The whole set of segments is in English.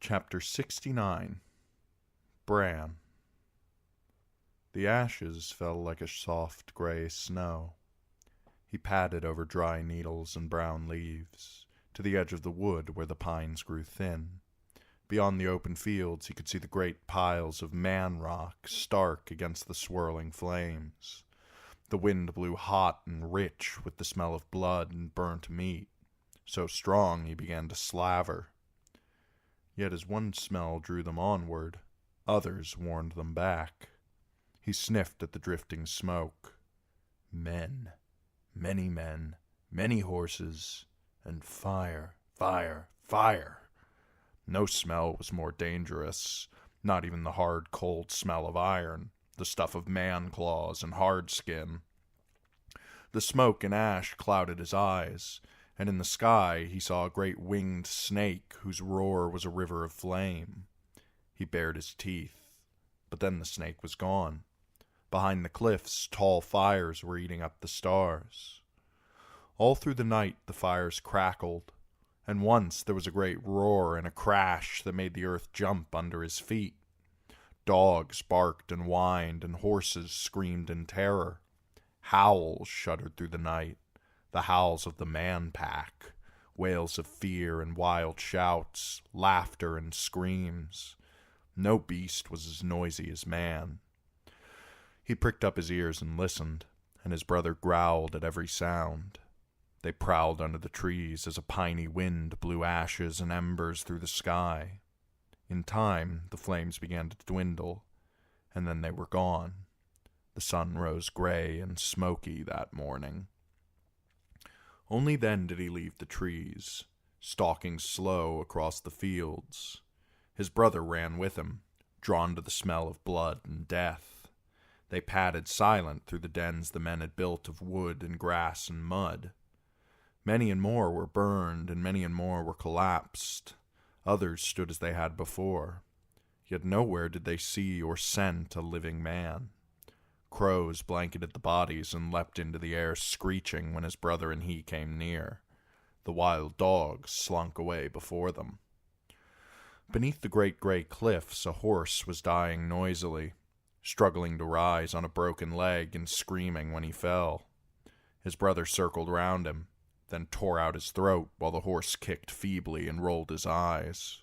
Chapter 69. Bran. The ashes fell like a soft gray snow. He padded over dry needles and brown leaves, to the edge of the wood where the pines grew thin. Beyond the open fields he could see the great piles of man-rock stark against the swirling flames. The wind blew hot and rich with the smell of blood and burnt meat, so strong he began to slaver. Yet as one smell drew them onward, others warned them back. He sniffed at the drifting smoke. Men, many horses, and fire, fire, fire. No smell was more dangerous, not even the hard, cold smell of iron, the stuff of man-claws and hard skin. The smoke and ash clouded his eyes, and in the sky he saw a great winged snake whose roar was a river of flame. He bared his teeth, but then the snake was gone. Behind the cliffs, tall fires were eating up the stars. All through the night the fires crackled, and once there was a great roar and a crash that made the earth jump under his feet. Dogs barked and whined, and horses screamed in terror. Howls shuddered through the night, the howls of the man-pack, wails of fear and wild shouts, laughter and screams. No beast was as noisy as man. He pricked up his ears and listened, and his brother growled at every sound. They prowled under the trees as a piney wind blew ashes and embers through the sky. In time, the flames began to dwindle, and then they were gone. The sun rose gray and smoky that morning. Only then did he leave the trees, stalking slow across the fields. His brother ran with him, drawn to the smell of blood and death. They padded silent through the dens the men had built of wood and grass and mud. Many and more were burned, and many and more were collapsed. Others stood as they had before. Yet nowhere did they see or scent a living man. Crows blanketed the bodies and leapt into the air screeching when his brother and he came near. The wild dogs slunk away before them. Beneath the great gray cliffs a horse was dying noisily, struggling to rise on a broken leg and screaming when he fell. His brother circled round him, then tore out his throat while the horse kicked feebly and rolled his eyes.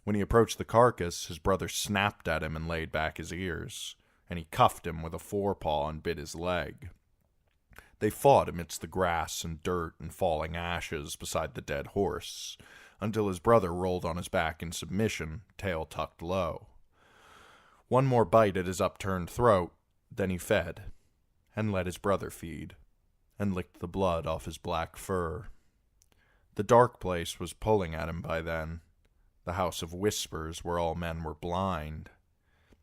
When he approached the carcass, his brother snapped at him and laid back his ears, and he cuffed him with a forepaw and bit his leg. They fought amidst the grass and dirt and falling ashes beside the dead horse, until his brother rolled on his back in submission, tail tucked low. One more bite at his upturned throat, then he fed, and let his brother feed, and licked the blood off his black fur. The dark place was pulling at him by then, the house of whispers where all men were blind.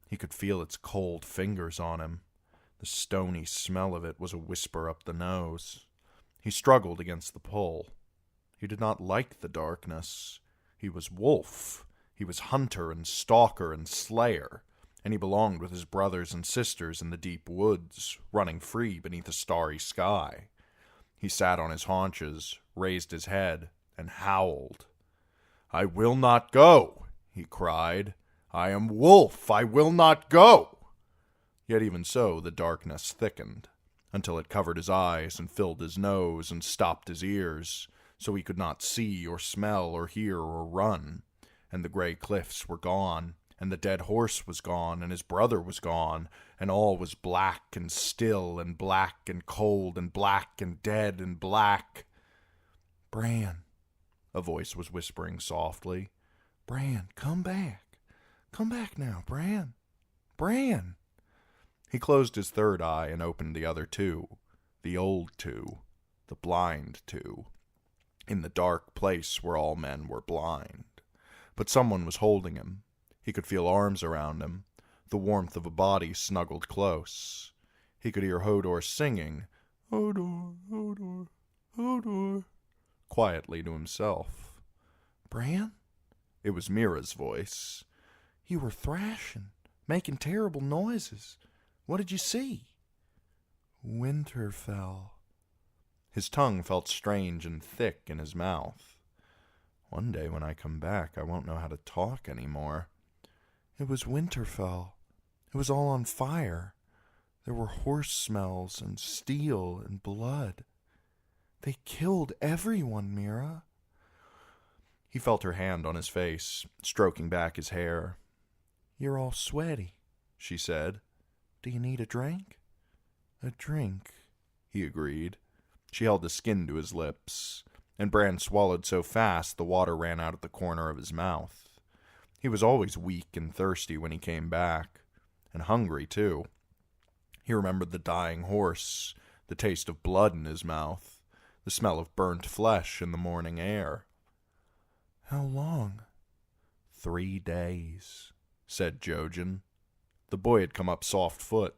He could feel its cold fingers on him. The stony smell of it was a whisper up the nose. He struggled against the pull. He did not like the darkness. He was wolf. He was hunter and stalker and slayer, and he belonged with his brothers and sisters in the deep woods, running free beneath a starry sky. He sat on his haunches, raised his head, and howled. "I will not go," he cried. "I am wolf. I will not go." Yet even so the darkness thickened, until it covered his eyes and filled his nose and stopped his ears, so he could not see or smell or hear or run. And the gray cliffs were gone, and the dead horse was gone, and his brother was gone, and all was black and still and black and cold and black and dead and black. "Bran," a voice was whispering softly. "Bran, come back. Come back now, Bran. Bran." He closed his third eye and opened the other two, the old two, the blind two, in the dark place where all men were blind. But someone was holding him. He could feel arms around him, the warmth of a body snuggled close. He could hear Hodor singing, "Hodor, Hodor, Hodor," quietly to himself. "Bran?" It was Mira's voice. "You were thrashing, making terrible noises. What did you see?" "Winterfell." His tongue felt strange and thick in his mouth. One day when I come back, I won't know how to talk anymore. It was Winterfell. It was all on fire. There were horse smells and steel and blood. They killed everyone, Mira. He felt her hand on his face, stroking back his hair. You're all sweaty, she said. Do you need a drink? A drink, he agreed. She held the skin to his lips, and Bran swallowed so fast the water ran out at the corner of his mouth. He was always weak and thirsty when he came back, and hungry, too. He remembered the dying horse, the taste of blood in his mouth, the smell of burnt flesh in the morning air. How long? 3 days, said Jojen. The boy had come up soft foot,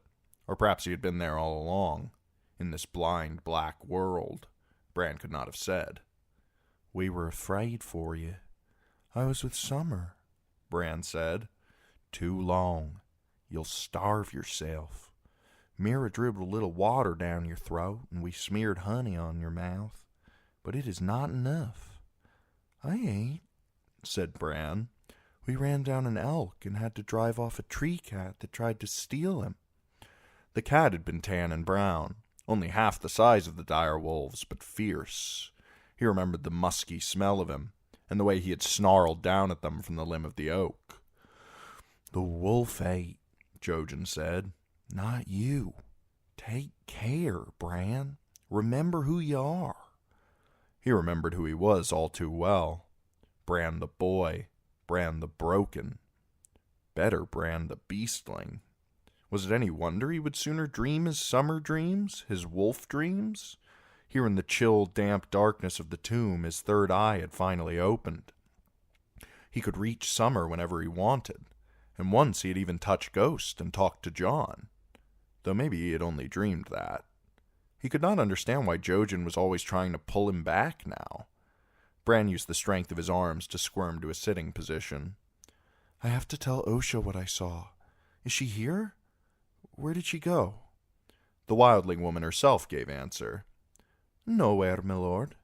or perhaps he had been there all along, in this blind black world. Bran could not have said. We were afraid for you. I was with Summer, Bran said. Too long. You'll starve yourself. Mira dribbled a little water down your throat, and we smeared honey on your mouth. But it is not enough. I ain't, said Bran. We ran down an elk and had to drive off a tree cat that tried to steal him. The cat had been tan and brown, only half the size of the dire wolves, but fierce. He remembered the musky smell of him, and the way he had snarled down at them from the limb of the oak. The wolf ate, Jojen said. Not you. Take care, Bran. Remember who you are. He remembered who he was all too well. Bran the boy, Bran the broken. Better Bran the beastling. Was it any wonder he would sooner dream his summer dreams, his wolf dreams? Here in the chill, damp darkness of the tomb, his third eye had finally opened. He could reach Summer whenever he wanted, and once he had even touched Ghost and talked to Jon, though maybe he had only dreamed that. He could not understand why Jojen was always trying to pull him back now. Bran used the strength of his arms to squirm to a sitting position. I have to tell Osha what I saw. Is she here? Where did she go? The wildling woman herself gave answer. Nowhere, my lord.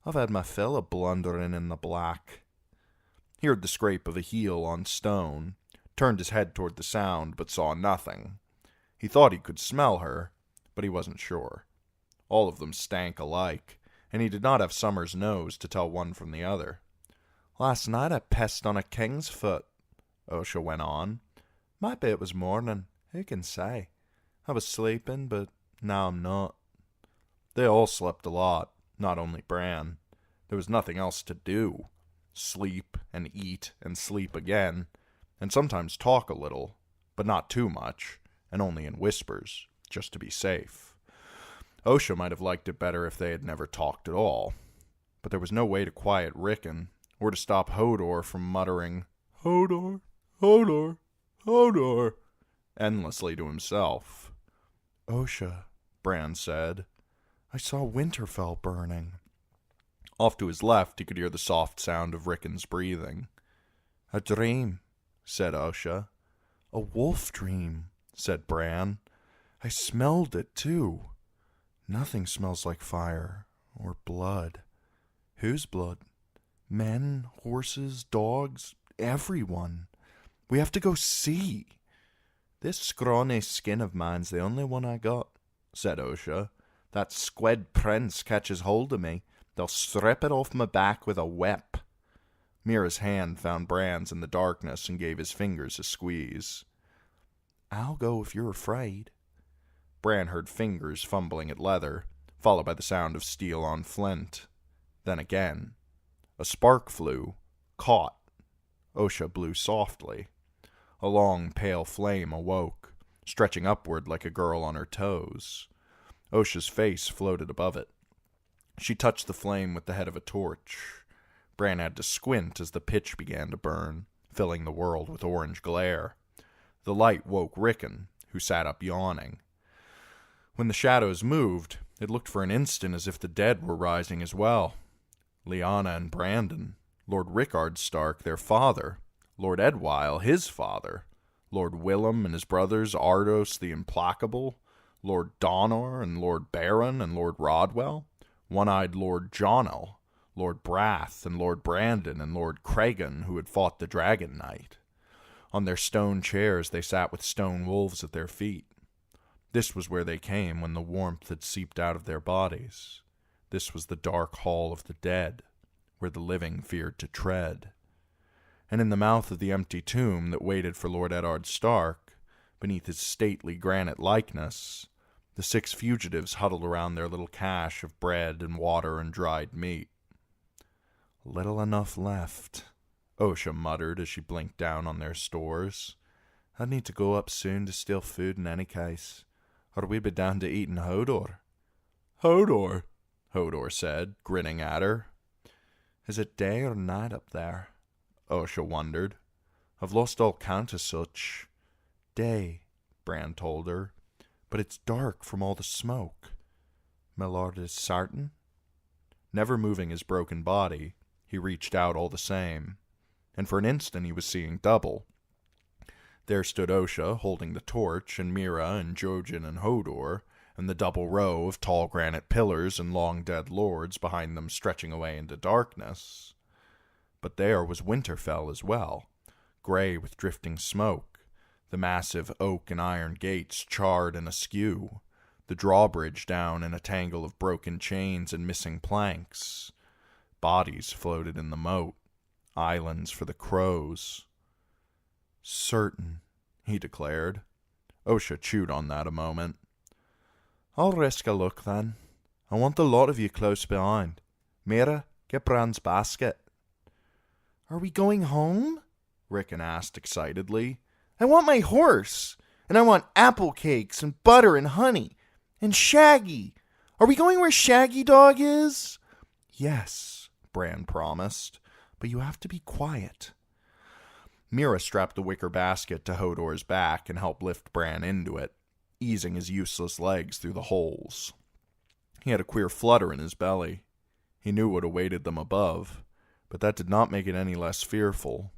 I've had my fill of blundering in the black. He heard the scrape of a heel on stone, turned his head toward the sound, but saw nothing. He thought he could smell her, but he wasn't sure. All of them stank alike, and he did not have Summer's nose to tell one from the other. Last night I pissed on a king's foot, Osha went on. Might be it was morning, who can say? I was sleeping, but now I'm not. They all slept a lot, not only Bran. There was nothing else to do. Sleep and eat and sleep again, and sometimes talk a little, but not too much, and only in whispers, just to be safe. Osha might have liked it better if they had never talked at all, but there was no way to quiet Rickon, or to stop Hodor from muttering, Hodor, Hodor, Hodor, endlessly to himself. Osha, Bran said, I saw Winterfell burning. Off to his left, he could hear the soft sound of Rickon's breathing. A dream, said Osha. A wolf dream, said Bran. I smelled it, too. Nothing smells like fire or blood. Whose blood? Men, horses, dogs, everyone. We have to go see. This scrawny skin of mine's the only one I got, said Osha. That squed prince catches hold of me. They'll strip it off my back with a whip. Mira's hand found Bran's in the darkness and gave his fingers a squeeze. I'll go if you're afraid. Bran heard fingers fumbling at leather, followed by the sound of steel on flint. Then again. A spark flew, caught. Osha blew softly. A long, pale flame awoke, stretching upward like a girl on her toes. Osha's face floated above it. She touched the flame with the head of a torch. Bran had to squint as the pitch began to burn, filling the world with orange glare. The light woke Rickon, who sat up yawning. When the shadows moved, it looked for an instant as if the dead were rising as well. Lyanna and Brandon, Lord Rickard Stark, their father, Lord Edwyle, his father, Lord Willem and his brothers Ardos the Implacable, Lord Donor and Lord Baron and Lord Rodwell, one-eyed Lord Jonel, Lord Brath and Lord Brandon and Lord Cregan, who had fought the Dragon Knight. On their stone chairs they sat with stone wolves at their feet. This was where they came when the warmth had seeped out of their bodies. This was the dark hall of the dead, where the living feared to tread. And in the mouth of the empty tomb that waited for Lord Eddard Stark, beneath his stately granite likeness, the 6 fugitives huddled around their little cache of bread and water and dried meat. "Little enough left," Osha muttered as she blinked down on their stores. "I'd need to go up soon to steal food in any case, or we'd be down to eating Hodor." "Hodor?" Hodor said, grinning at her. "Is it day or night up there?" Osha wondered. "I've lost all count of such." "Day," Bran told her, "but it's dark from all the smoke." "My lord is certain?" Never moving his broken body, he reached out all the same, and for an instant he was seeing double. There stood Osha, holding the torch, and Mira and Jojen and Hodor, and the double row of tall granite pillars and long-dead lords behind them stretching away into darkness. But there was Winterfell as well, gray with drifting smoke, the massive oak and iron gates charred and askew, the drawbridge down in a tangle of broken chains and missing planks. Bodies floated in the moat, islands for the crows. "Certain," he declared. Osha chewed on that a moment. "I'll risk a look, then. I want the lot of you close behind. Mira, get Bran's basket." "Are we going home?" Rickon asked excitedly. "I want my horse, and I want apple cakes and butter and honey, and Shaggy. Are we going where Shaggy Dog is?" "Yes," Bran promised, "but you have to be quiet." Mira strapped the wicker basket to Hodor's back and helped lift Bran into it, easing his useless legs through the holes. He had a queer flutter in his belly. He knew what awaited them above, but that did not make it any less fearful.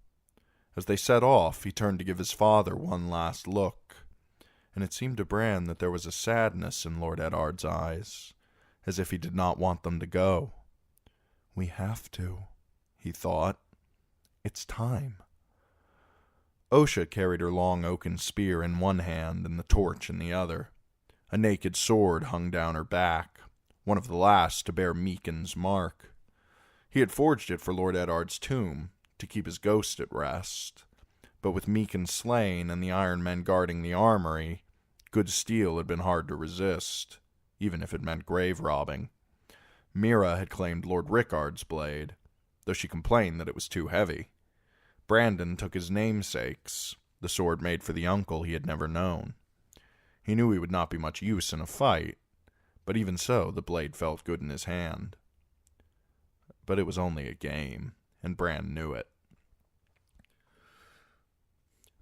As they set off, he turned to give his father one last look, and it seemed to Bran that there was a sadness in Lord Eddard's eyes, as if he did not want them to go. "We have to," he thought. "It's time." Osha carried her long oaken spear in one hand and the torch in the other. A naked sword hung down her back, one of the last to bear Meekin's mark. He had forged it for Lord Eddard's tomb, to keep his ghost at rest. But with Meekin slain and the Iron Men guarding the armory, good steel had been hard to resist, even if it meant grave robbing. Mira had claimed Lord Rickard's blade, though she complained that it was too heavy. Brandon took his namesake's, the sword made for the uncle he had never known. He knew he would not be much use in a fight, but even so the blade felt good in his hand. But it was only a game, and Bran knew it.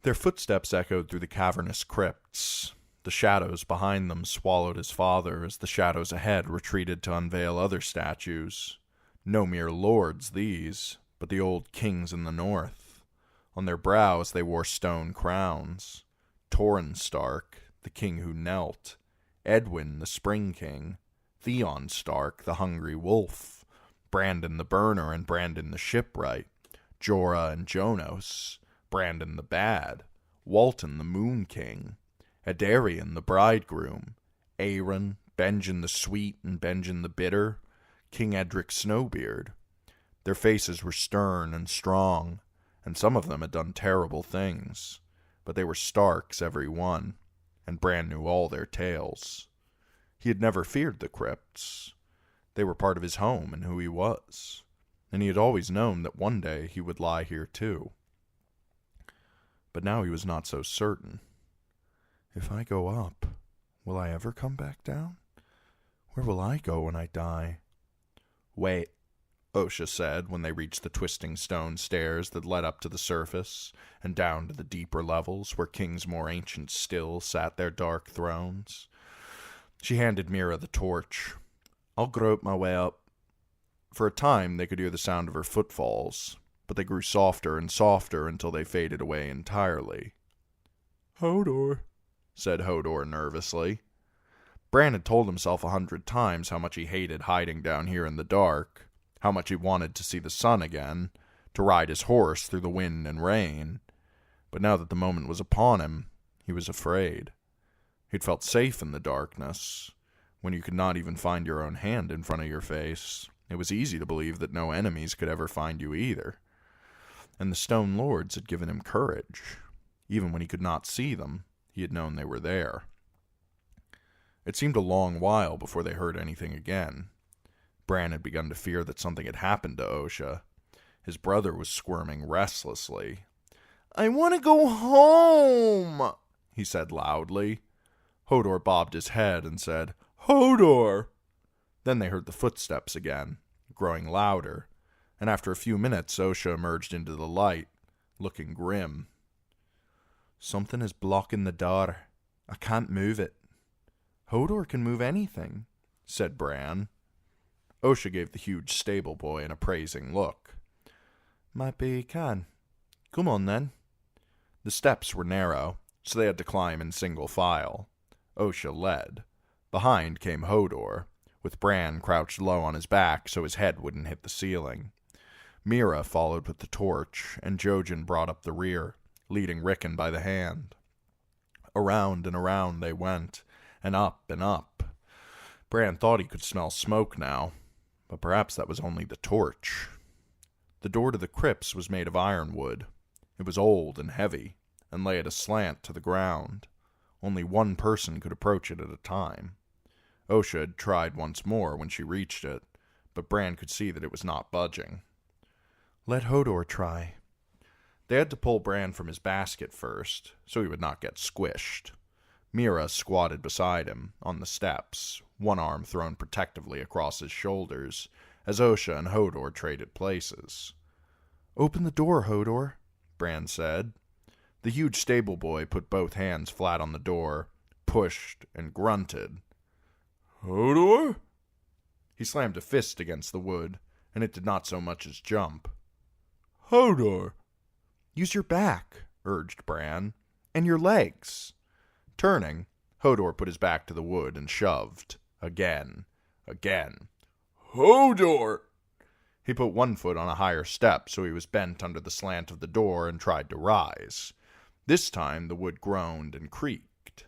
Their footsteps echoed through the cavernous crypts. The shadows behind them swallowed his father as the shadows ahead retreated to unveil other statues. No mere lords, these, but the old kings in the north. On their brows they wore stone crowns. Torrhen Stark, the king who knelt. Edwin, the Spring King. Theon Stark, the hungry wolf. Brandon the Burner and Brandon the Shipwright. Jorah and Jonos. Brandon the Bad. Walton the Moon King. Adarian the Bridegroom. Aeron, Benjen the Sweet and Benjen the Bitter. King Edric Snowbeard. Their faces were stern and strong, and some of them had done terrible things, but they were Starks, every one, and Bran knew all their tales. He had never feared the crypts. They were part of his home and who he was, and he had always known that one day he would lie here too. But now he was not so certain. If I go up, will I ever come back down? Where will I go when I die? Wait, Osha said when they reached the twisting stone stairs that led up to the surface and down to the deeper levels where kings more ancient still sat their dark thrones. She handed Mira the torch. I'll grope my way up. For a time they could hear the sound of her footfalls, but they grew softer and softer until they faded away entirely. Hodor, said Hodor nervously. Bran had told himself 100 times how much he hated hiding down here in the dark, how much he wanted to see the sun again, to ride his horse through the wind and rain. But now that the moment was upon him, he was afraid. He'd felt safe in the darkness. When you could not even find your own hand in front of your face, it was easy to believe that no enemies could ever find you either. And the stone lords had given him courage. Even when he could not see them, he had known they were there. It seemed a long while before they heard anything again. Bran had begun to fear that something had happened to Osha. His brother was squirming restlessly. "I want to go home," he said loudly. Hodor bobbed his head and said, "Hodor!" Then they heard the footsteps again, growing louder, and after a few minutes Osha emerged into the light, looking grim. "Something is blocking the door. I can't move it." "Hodor can move anything," said Bran. Osha gave the huge stable boy an appraising look. "Might be he can. Come on, then." The steps were narrow, so they had to climb in single file. Osha led. Behind came Hodor, with Bran crouched low on his back so his head wouldn't hit the ceiling. Mira followed with the torch, and Jojen brought up the rear, leading Rickon by the hand. Around and around they went, and up and up. Bran thought he could smell smoke now, but perhaps that was only the torch. The door to the crypts was made of ironwood. It was old and heavy, and lay at a slant to the ground. Only one person could approach it at a time. Osha had tried once more when she reached it, but Bran could see that it was not budging. "Let Hodor try." They had to pull Bran from his basket first, so he would not get squished. Mira squatted beside him, on the steps, one arm thrown protectively across his shoulders, as Osha and Hodor traded places. "Open the door, Hodor," Bran said. The huge stable boy put both hands flat on the door, pushed, and grunted. "Hodor?" He slammed a fist against the wood, and it did not so much as jump. "Hodor!" "Use your back," urged Bran, "and your legs." Turning, Hodor put his back to the wood and shoved. Again. "Hodor!" He put one foot on a higher step so he was bent under the slant of the door and tried to rise. This time the wood groaned and creaked.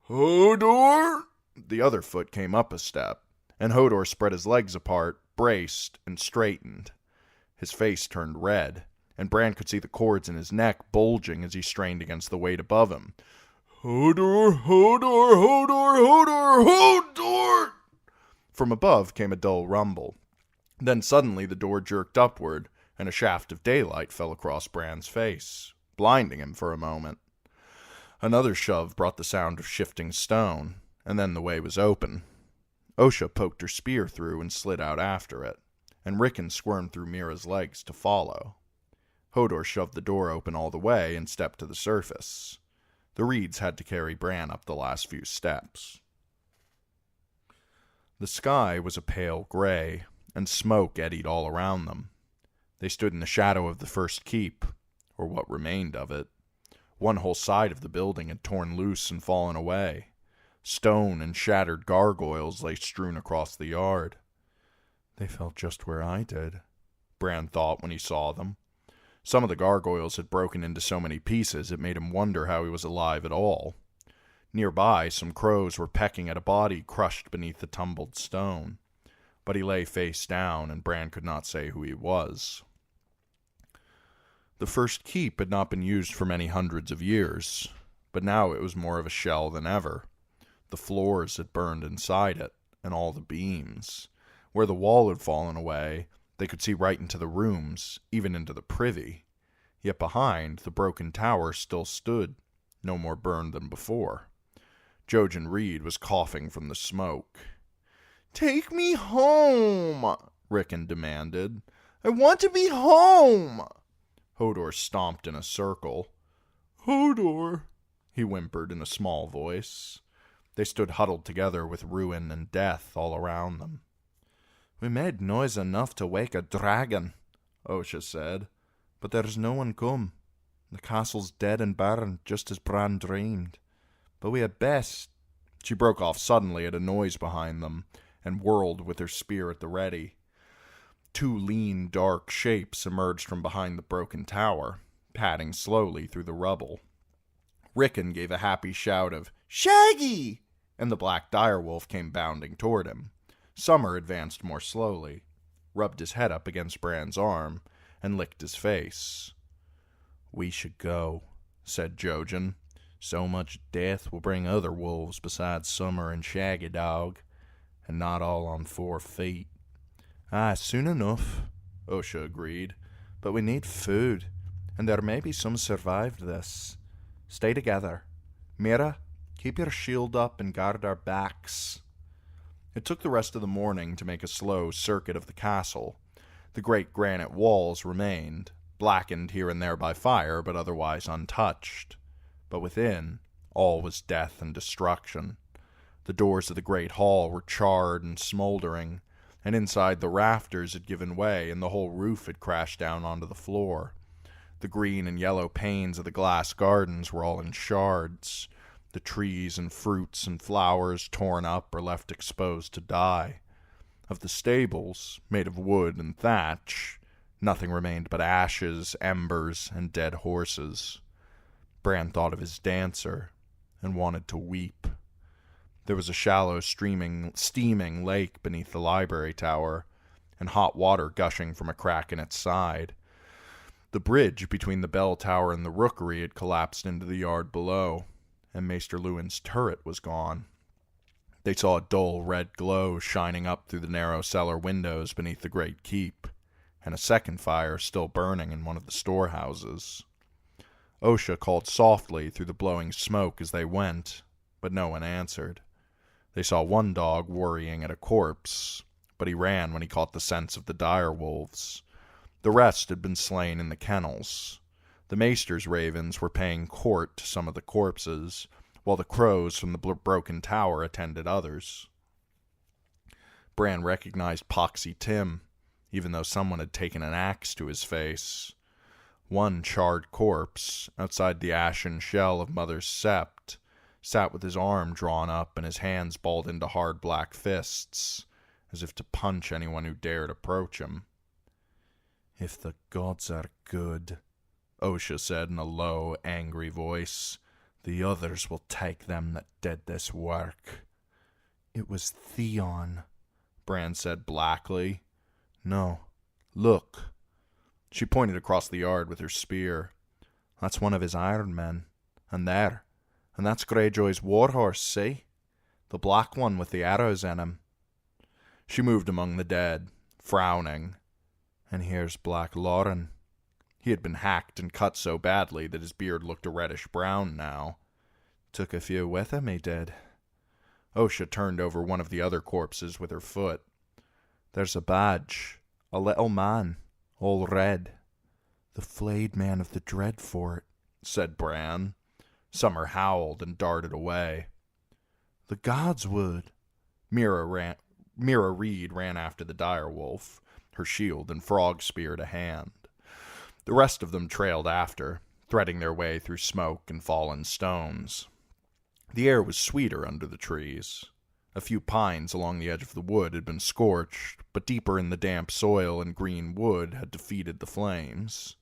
"Hodor!" The other foot came up a step, and Hodor spread his legs apart, braced, and straightened. His face turned red, and Bran could see the cords in his neck bulging as he strained against the weight above him. "Hodor, Hodor, Hodor, Hodor, Hodor!" From above came a dull rumble. Then suddenly the door jerked upward, and a shaft of daylight fell across Bran's face, blinding him for a moment. Another shove brought the sound of shifting stone, and then the way was open. Osha poked her spear through and slid out after it, and Rickon squirmed through Mira's legs to follow. Hodor shoved the door open all the way and stepped to the surface. The reeds had to carry Bran up the last few steps. The sky was a pale gray, and smoke eddied all around them. They stood in the shadow of the first keep, or what remained of it. One whole side of the building had torn loose and fallen away. Stone and shattered gargoyles lay strewn across the yard. "They fell just where I did," Bran thought when he saw them. Some of the gargoyles had broken into so many pieces it made him wonder how he was alive at all. Nearby, some crows were pecking at a body crushed beneath the tumbled stone. But he lay face down, and Bran could not say who he was. The first keep had not been used for many hundreds of years, but now it was more of a shell than ever. The floors had burned inside it, and all the beams. Where the wall had fallen away, they could see right into the rooms, even into the privy. Yet behind, the broken tower still stood, no more burned than before. Jojen Reed was coughing from the smoke. "Take me home," Rickon demanded. "I want to be home." Hodor stomped in a circle. "Hodor," he whimpered in a small voice. They stood huddled together with ruin and death all around them. "We made noise enough to wake a dragon," Osha said, "but there's no one come. The castle's dead and barren, just as Bran dreamed. But we had best—" She broke off suddenly at a noise behind them, and whirled with her spear at the ready. Two lean, dark shapes emerged from behind the broken tower, padding slowly through the rubble. Rickon gave a happy shout of, "Shaggy!" and the black direwolf came bounding toward him. Summer advanced more slowly, rubbed his head up against Bran's arm, and licked his face. "We should go," said Jojen. "So much death will bring other wolves besides Summer and Shaggy Dog, and not all on 4 feet. "Aye, soon enough," Osha agreed. "But we need food, and there may be some survived this. Stay together. Mira, keep your shield up and guard our backs." It took the rest of the morning to make a slow circuit of the castle. The great granite walls remained, blackened here and there by fire, but otherwise untouched. But within, all was death and destruction. The doors of the great hall were charred and smoldering, and inside the rafters had given way, and the whole roof had crashed down onto the floor. The green and yellow panes of the glass gardens were all in shards, the trees and fruits and flowers torn up or left exposed to die. Of the stables, made of wood and thatch, nothing remained but ashes, embers, and dead horses. Bran thought of his dancer, and wanted to weep. There was a shallow, steaming lake beneath the library tower, and hot water gushing from a crack in its side. The bridge between the bell tower and the rookery had collapsed into the yard below, and Maester Luwin's turret was gone. They saw a dull red glow shining up through the narrow cellar windows beneath the great keep, and a second fire still burning in one of the storehouses. Osha called softly through the blowing smoke as they went, but no one answered. They saw one dog worrying at a corpse, but he ran when he caught the scents of the dire wolves. The rest had been slain in the kennels. The maester's ravens were paying court to some of the corpses, while the crows from the broken tower attended others. Bran recognized Poxy Tim, even though someone had taken an axe to his face. One charred corpse, outside the ashen shell of Mother Sept, sat with his arm drawn up and his hands balled into hard black fists, as if to punch anyone who dared approach him. "If the gods are good," Osha said in a low, angry voice, "the others will take them that did this work." "It was Theon," Bran said blackly. "No, look." She pointed across the yard with her spear. "That's one of his iron men. And that's Greyjoy's warhorse, see? The black one with the arrows in him." She moved among the dead, frowning. "And here's Black Lauren." He had been hacked and cut so badly that his beard looked a reddish-brown now. "Took a few with him, he did." Osha turned over one of the other corpses with her foot. "There's a badge. A little man, all red." "The flayed man of the Dreadfort," said Bran. Summer howled and darted away. "The gods would." Mira Reed ran after the direwolf, her shield and frog spear to hand. The rest of them trailed after, threading their way through smoke and fallen stones. The air was sweeter under the trees. A few pines along the edge of the wood had been scorched, but deeper in the damp soil and green wood had defeated the flames.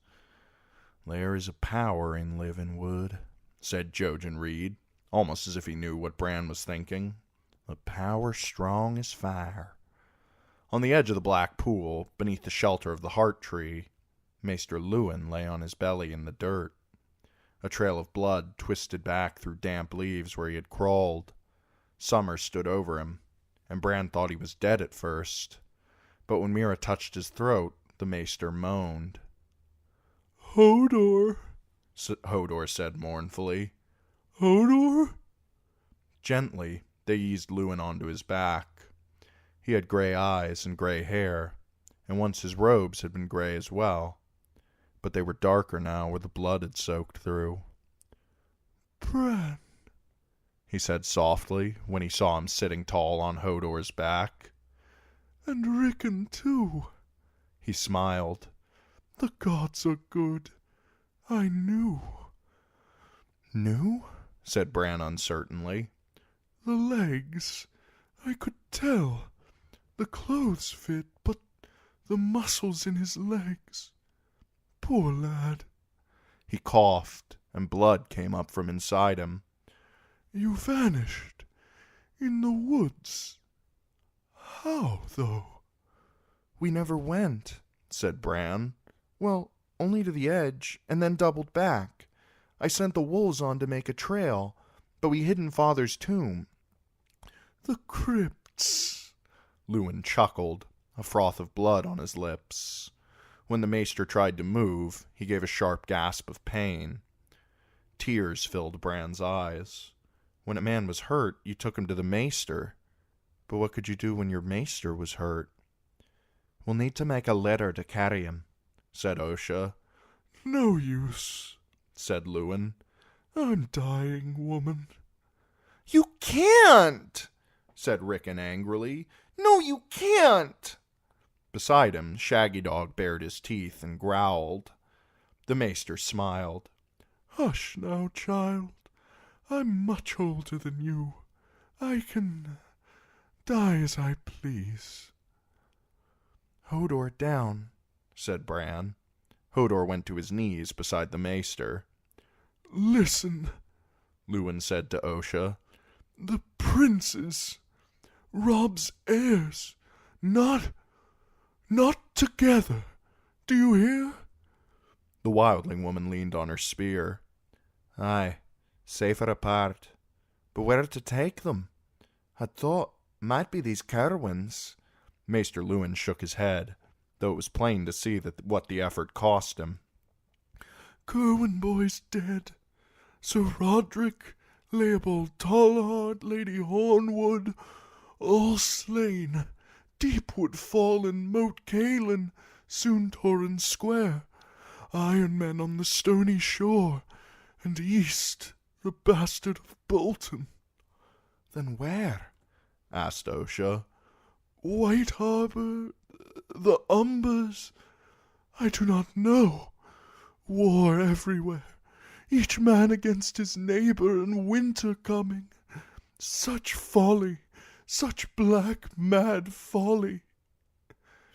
"There is a power in living wood," said Jojen Reed, almost as if he knew what Bran was thinking. "A power strong as fire." On the edge of the black pool, beneath the shelter of the heart tree, Maester Luwin lay on his belly in the dirt. A trail of blood twisted back through damp leaves where he had crawled. Summer stood over him, and Bran thought he was dead at first. But when Mira touched his throat, the Maester moaned. "Hodor," Hodor said mournfully. "Hodor?" Gently, they eased Luwin onto his back. He had gray eyes and gray hair, and once his robes had been gray as well, but they were darker now where the blood had soaked through. "Bran," he said softly when he saw him sitting tall on Hodor's back. "And Rickon too." He smiled. "The gods are good. I knew." "Knew?" said Bran uncertainly. "The legs. I could tell. The clothes fit, but the muscles in his legs. Poor lad. He coughed, and blood came up from inside him. You vanished in the woods. How, though? We never went, said Bran. Well, only to the edge, and then doubled back. I sent the wolves on to make a trail, but we hid in Father's tomb. The crypts. Lewin chuckled, a froth of blood on his lips. When the maester tried to move, he gave a sharp gasp of pain. Tears filled Bran's eyes. When a man was hurt, you took him to the maester. But what could you do when your maester was hurt? We'll need to make a litter to carry him, said Osha. No use, said Lewin. I'm dying, woman. You can't, said Rickon angrily. No, you can't. Beside him, Shaggy Dog bared his teeth and growled. The maester smiled. Hush now, child. I'm much older than you. I can die as I please. Hodor down, said Bran. Hodor went to his knees beside the maester. Listen, Lewin said to Osha. The princes, Robb's heirs, not together. Do you hear? The wildling woman leaned on her spear. Aye, safer apart. But where to take them? I thought might be these Kerwins. Maester Lewin shook his head, though it was plain to see what the effort cost him. Kerwin boy's dead. Sir Roderick, Leopold Tallhard, Lady Hornwood, all slain. Deepwood fallen, Moat Cailin, soon Torrens Square. Iron men on the stony shore, and east the bastard of Bolton. Then where? asked Osha. White Harbour, the Umbers, I do not know. War everywhere, each man against his neighbour, and winter coming. Such folly, such black, mad folly.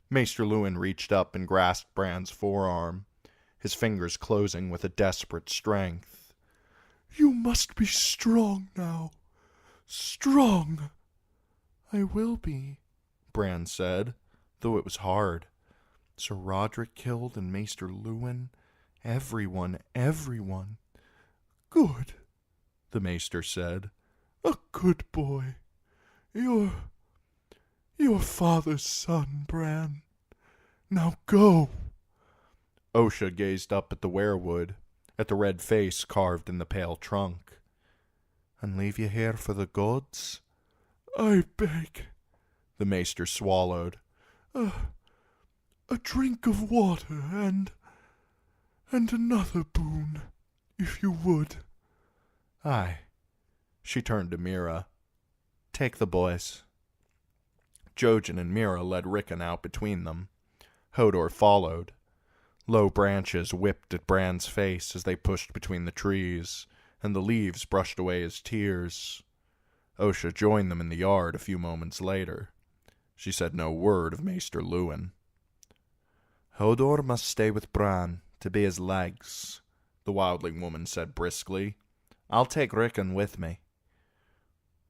Maester Lewin reached up and grasped Bran's forearm, his fingers closing with a desperate strength. You must be strong now. Strong. I will be, Bran said, though it was hard. Sir Roderick killed and Maester Lewin. Everyone. Good, the maester said. A good boy. Your father's son, Bran. Now go. Osha gazed up at the weirwood, at the red face carved in the pale trunk. And leave you here for the gods? I beg. The maester swallowed. A drink of water and another boon, if you would. Aye. She turned to Mira. Take the boys. Jojen and Mira led Rickon out between them. Hodor followed. Low branches whipped at Bran's face as they pushed between the trees, and the leaves brushed away his tears. Osha joined them in the yard a few moments later. She said no word of Maester Lewin. Hodor must stay with Bran to be his legs, the wildling woman said briskly. I'll take Rickon with me.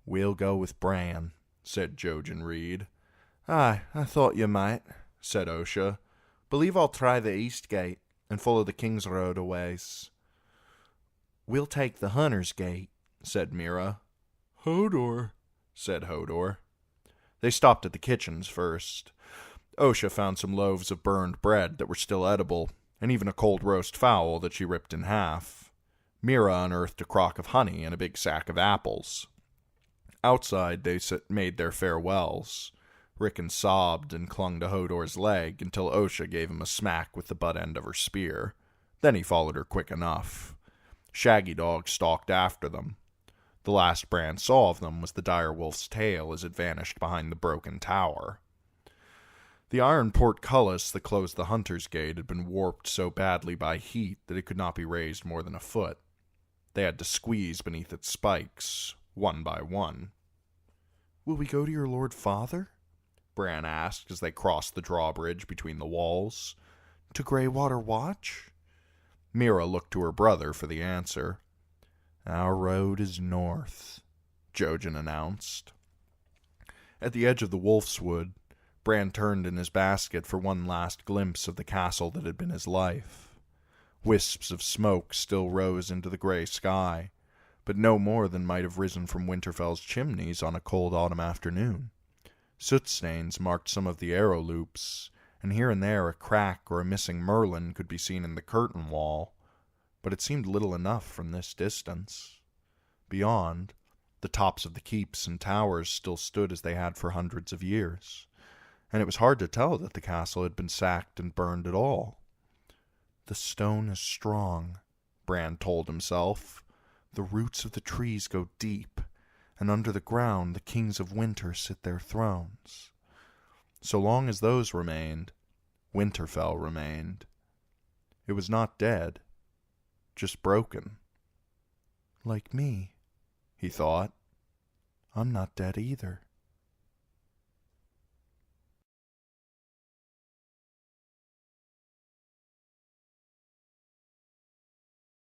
We'll go with Bran, said Jojen Reed. Aye, I thought you might, said Osha. Believe I'll try the east gate and follow the King's Road a ways. We'll take the Hunter's Gate, said Mira. Hodor, said Hodor. They stopped at the kitchens first. Osha found some loaves of burned bread that were still edible, and even a cold roast fowl that she ripped in half. Mira unearthed a crock of honey and a big sack of apples. Outside they made their farewells. Rickon sobbed and clung to Hodor's leg until Osha gave him a smack with the butt end of her spear. Then he followed her quick enough. Shaggy Dog stalked after them. The last Bran saw of them was the dire wolf's tail as it vanished behind the broken tower. The iron portcullis that closed the Hunter's Gate had been warped so badly by heat that it could not be raised more than a foot. They had to squeeze beneath its spikes, one by one. Will we go to your Lord Father? Bran asked as they crossed the drawbridge between the walls. "To Greywater Watch?" Mira looked to her brother for the answer. "Our road is north," Jojen announced. At the edge of the Wolf's Wood, Bran turned in his basket for one last glimpse of the castle that had been his life. Wisps of smoke still rose into the gray sky, but no more than might have risen from Winterfell's chimneys on a cold autumn afternoon. Soot stains marked some of the arrow loops, and here and there a crack or a missing merlin could be seen in the curtain wall, but it seemed little enough from this distance. Beyond, the tops of the keeps and towers still stood as they had for hundreds of years, and it was hard to tell that the castle had been sacked and burned at all. "The stone is strong," Bran told himself. "The roots of the trees go deep, and under the ground the kings of winter sit their thrones. So long as those remained, Winterfell remained. It was not dead, just broken. Like me," he thought. "I'm not dead either."